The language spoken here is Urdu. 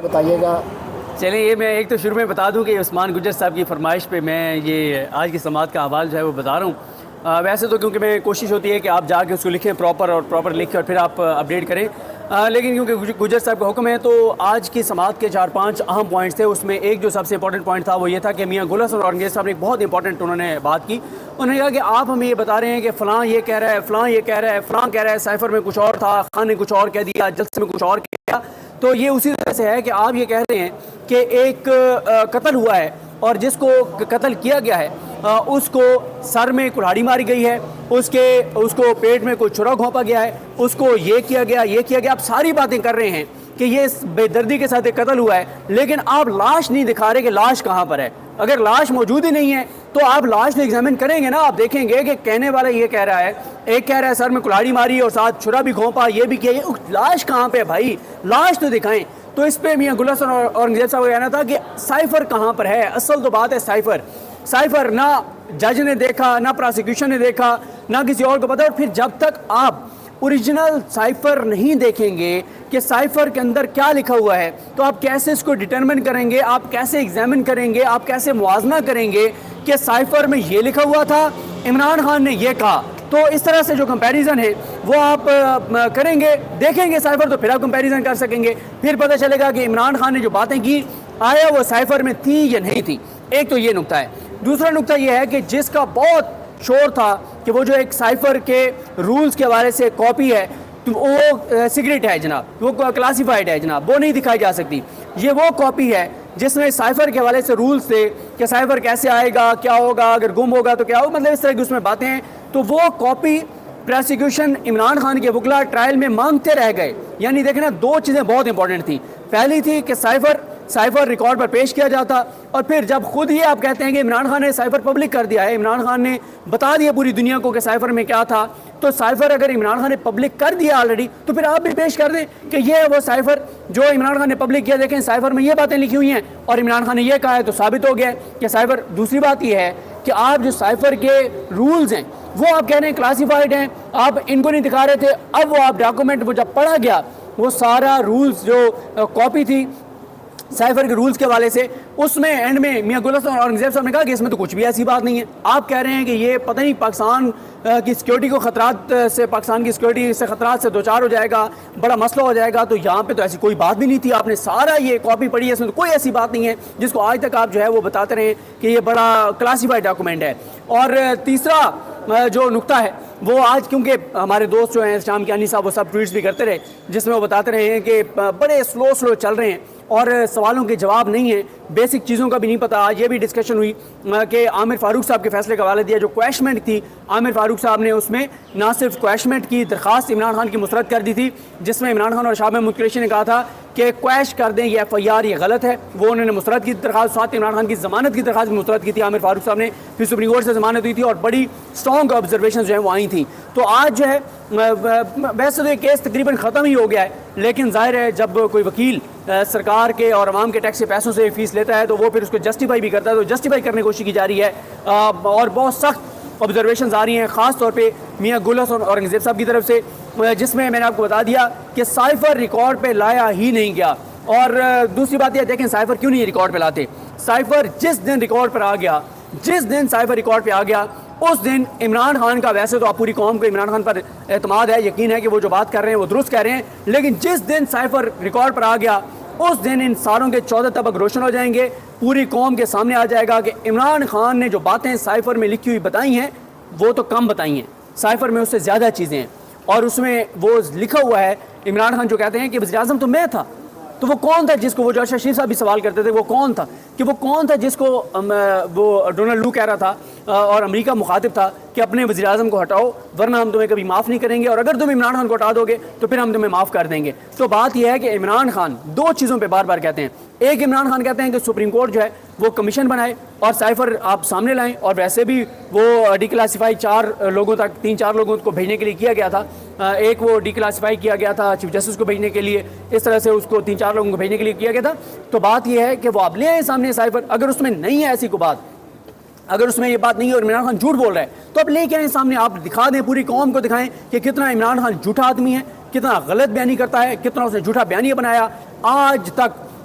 بتائیے گا. چلیں یہ میں ایک تو شروع میں بتا دوں کہ عثمان گجر صاحب کی فرمائش پہ میں یہ آج کی سماعت کا حوال جو ہے وہ بتا رہا ہوں. ویسے تو کیونکہ میں کوشش ہوتی ہے کہ آپ جا کے اس کو لکھیں پراپر لکھ کر پھر آپ اپڈیٹ کریں, لیکن کیونکہ گجر صاحب کا حکم ہے تو آج کی سماعت کے 4-5 اہم پوائنٹس تھے. اس میں ایک جو سب سے امپورٹنٹ پوائنٹ تھا وہ یہ تھا کہ میاں گل حسن اورنگزیب صاحب نے ایک بہت امپورٹنٹ انہوں نے بات کی. انہوں نے کہا کہ آپ ہمیں یہ بتا رہے ہیں کہ فلاں یہ کہہ رہا ہے, فلاں یہ کہہ رہا ہے, فلاں کہہ رہا ہے, سائفر میں کچھ اور تھا, خان نے کچھ اور کہہ دیا, جلسے میں کچھ اور کہہ دیا. تو یہ اسی طرح سے ہے کہ آپ یہ کہہ رہے ہیں کہ ایک قتل ہوا ہے اور جس کو قتل کیا گیا ہے اس کو سر میں کلہاڑی ماری گئی ہے, اس کو پیٹ میں کوئی چھرا گھونپا گیا ہے, اس کو یہ کیا گیا, یہ کیا گیا. آپ ساری باتیں کر رہے ہیں کہ یہ بے دردی کے ساتھ ایک قتل ہوا ہے, لیکن آپ لاش نہیں دکھا رہے کہ لاش کہاں پر ہے. اگر لاش موجود ہی نہیں ہے تو آپ لاش تو ایگزامن کریں گے نا. آپ دیکھیں گے کہ کہنے والا یہ کہہ رہا ہے, ایک کہہ رہا ہے سر میں کلہاڑی ماری اور ساتھ چھرا بھی گھونپا, یہ بھی کیا, یہ لاش کہاں پہ بھائی, لاش تو دکھائیں. تو اس پہ میاں گل حسن اورنگزیب صاحب کا کہنا تھا کہ سائفر کہاں پر ہے. اصل تو بات ہے سائفر نہ جج نے دیکھا, نہ پراسیکیوشن نے دیکھا, نہ کسی اور کو پتا. اور پھر جب تک آپ اوریجنل سائفر نہیں دیکھیں گے کہ سائفر کے اندر کیا لکھا ہوا ہے تو آپ کیسے اس کو ڈٹرمن کریں گے, آپ کیسے ایگزامن کریں گے, آپ کیسے موازنہ کریں گے کہ سائفر میں یہ لکھا ہوا تھا, عمران خان نے یہ کہا. تو اس طرح سے جو کمپیریزن ہے وہ آپ کریں گے, دیکھیں گے سائفر تو پھر آپ کمپیریزن کر سکیں گے. پھر پتہ چلے گا کہ عمران خان نے جو باتیں کی آیا وہ سائفر میں تھی یا نہیں تھی. ایک تو یہ نقطہ ہے. دوسرا نقطہ یہ ہے کہ جس کا بہت شور تھا کہ وہ جو ایک سائفر کے رولز کے حوالے سے کاپی ہے وہ سیکرٹ ہے جناب, وہ کلاسیفائڈ ہے جناب, وہ نہیں دکھائی جا سکتی. یہ وہ کاپی ہے جس میں سائفر کے حوالے سے رولز تھے کہ سائفر کیسے آئے گا, کیا ہوگا, اگر گم ہوگا تو کیا ہوگا, مطلب اس طرح کی اس میں باتیں ہیں. تو وہ کاپی پروسیکیوشن عمران خان کے وکلا ٹرائل میں مانگتے رہ گئے. یعنی دیکھیں نا, دو چیزیں بہت امپورٹنٹ تھیں. پہلی تھی کہ سائفر ریکارڈ پر پیش کیا جاتا, اور پھر جب خود ہی آپ کہتے ہیں کہ عمران خان نے سائفر پبلک کر دیا ہے, عمران خان نے بتا دیا پوری دنیا کو کہ سائفر میں کیا تھا, تو سائفر اگر عمران خان نے پبلک کر دیا آلریڈی تو پھر آپ بھی پیش کر دیں کہ یہ وہ سائفر جو عمران خان نے پبلک کیا, دیکھیں سائفر میں یہ باتیں لکھی ہوئی ہیں اور عمران خان نے یہ کہا ہے, تو ثابت ہو گیا کہ سائفر. دوسری بات یہ ہے کہ آپ جو سائفر کے رولز ہیں وہ آپ کہہ رہے ہیں کلاسیفائڈ ہیں, آپ ان کو نہیں دکھا رہے تھے. اب وہ آپ ڈاکومنٹ وہ جب پڑھا گیا وہ سارا رولز جو کاپی تھی سائفر کے رولز کے حوالے سے, اس میں اینڈ میں میاں گل حسن اورنگزیب صاحب نے کہا کہ اس میں تو کچھ بھی ایسی بات نہیں ہے. آپ کہہ رہے ہیں کہ یہ پتہ نہیں پاکستان کی سیکیورٹی کو خطرات سے, پاکستان کی سیکیورٹی سے خطرات سے دوچار ہو جائے گا, بڑا مسئلہ ہو جائے گا. تو یہاں پہ تو ایسی کوئی بات بھی نہیں تھی. آپ نے سارا یہ کاپی پڑھی ہے, اس میں تو کوئی ایسی بات نہیں ہے جس کو آج تک آپ جو ہے وہ بتاتے رہے کہ یہ بڑا کلاسیفائڈ ڈاکومنٹ ہے. اور تیسرا جو نقطہ ہے وہ آج کیونکہ ہمارے دوست جو ہیں شام کیانی صاحب وہ سب ٹویٹس بھی کرتے رہے جس میں وہ بتاتے رہے ہیں کہ بڑے سلو چل رہے ہیں اور سوالوں کے جواب نہیں ہیں, بیسک چیزوں کا بھی نہیں پتہ. آج یہ بھی ڈسکشن ہوئی کہ عامر فاروق صاحب کے فیصلے کا حوالہ دیا. جو کویشمنٹ تھی عامر فاروق صاحب نے اس میں نہ صرف کویشمنٹ کی درخواست عمران خان کی مسترد کر دی تھی جس میں عمران خان اور شاہ محمود قریشی نے کہا تھا کہ کویش کر دیں, یہ FIR یہ غلط ہے, وہ انہوں نے مسترد کی درخواست, ساتھ عمران خان کی ضمانت کی درخواست مسترد کی تھی عامر فاروق صاحب نے. پھر سپریم کورٹ سے ضمانت ہوئی تھی اور بڑی اسٹرانگ آبزرویشن جو ہیں وہ آئی تھیں. تو آج جو ہے ویسے تو یہ کیس تقریباً ختم ہی ہو گیا ہے, لیکن ظاہر ہے جب کوئی وکیل سرکار کے اور عوام کے ٹیکس کے پیسوں سے فیس لیتا ہے تو وہ پھر اس کو جسٹیفائی بھی کرتا ہے. تو جسٹیفائی کرنے کی کوشش کی جا رہی ہے اور بہت سخت آبزرویشنز آ رہی ہیں, خاص طور پہ میاں گل حسن اورنگزیب صاحب کی طرف سے, جس میں نے آپ کو بتا دیا کہ سائفر ریکارڈ پہ لایا ہی نہیں گیا. اور دوسری بات یہ دیکھیں سائفر کیوں نہیں ریکارڈ پہ لاتے. سائفر جس دن ریکارڈ پر آ گیا, جس دن سائفر ریکارڈ پہ آ گیا اس دن عمران خان کا, ویسے تو آپ پوری قوم کو عمران خان پر اعتماد ہے, یقین ہے کہ وہ جو بات کر رہے ہیں وہ درست کہہ رہے ہیں, لیکن جس دن سائفر ریکارڈ پر آ گیا اس دن ان ساروں کے 14 طبق روشن ہو جائیں گے. پوری قوم کے سامنے آ جائے گا کہ عمران خان نے جو باتیں سائفر میں لکھی ہوئی بتائی ہیں وہ تو کم بتائی ہیں, سائفر میں اس سے زیادہ چیزیں ہیں. اور اس میں وہ لکھا ہوا ہے عمران خان جو کہتے ہیں کہ وزیر اعظم تو میں تھا, تو وہ کون تھا جس کو, وہ جو ارشد شریف صاحب بھی سوال کرتے تھے, وہ کون تھا کہ وہ کون تھا جس کو وہ ڈونلڈ لو کہہ رہا تھا اور امریکہ مخاطب تھا کہ اپنے وزیر اعظم کو ہٹاؤ ورنہ ہم تمہیں کبھی معاف نہیں کریں گے, اور اگر تم عمران خان کو ہٹا دو گے تو پھر ہم تمہیں معاف کر دیں گے. تو بات یہ ہے کہ عمران خان دو چیزوں پہ بار بار کہتے ہیں. ایک, عمران خان کہتے ہیں کہ سپریم کورٹ جو ہے وہ کمیشن بنائے اور سائفر آپ سامنے لائیں, اور ویسے بھی وہ ڈی کلاسیفائی 3-4 لوگوں کو بھیجنے کے لیے کیا گیا تھا. ایک وہ ڈی کلاسیفائی کیا گیا تھا چیف جسٹس کو بھیجنے کے لیے, اس طرح سے اس کو 3-4 لوگوں کو بھیجنے کے لیے کیا گیا تھا. تو بات یہ ہے کہ وہ آپ لے آئیں سامنے سائفر, اگر اس میں نہیں ہے ایسی کو بات, اگر اس میں یہ بات نہیں ہے اور عمران خان جھوٹ بول رہا ہے تو آپ لے کے آئیں سامنے, آپ دکھا دیں, پوری قوم کو دکھائیں کہ کتنا عمران خان جھوٹا آدمی ہے, کتنا غلط بیانی کرتا ہے, کتنا اس نے جھوٹا بیانیہ بنایا. آج تک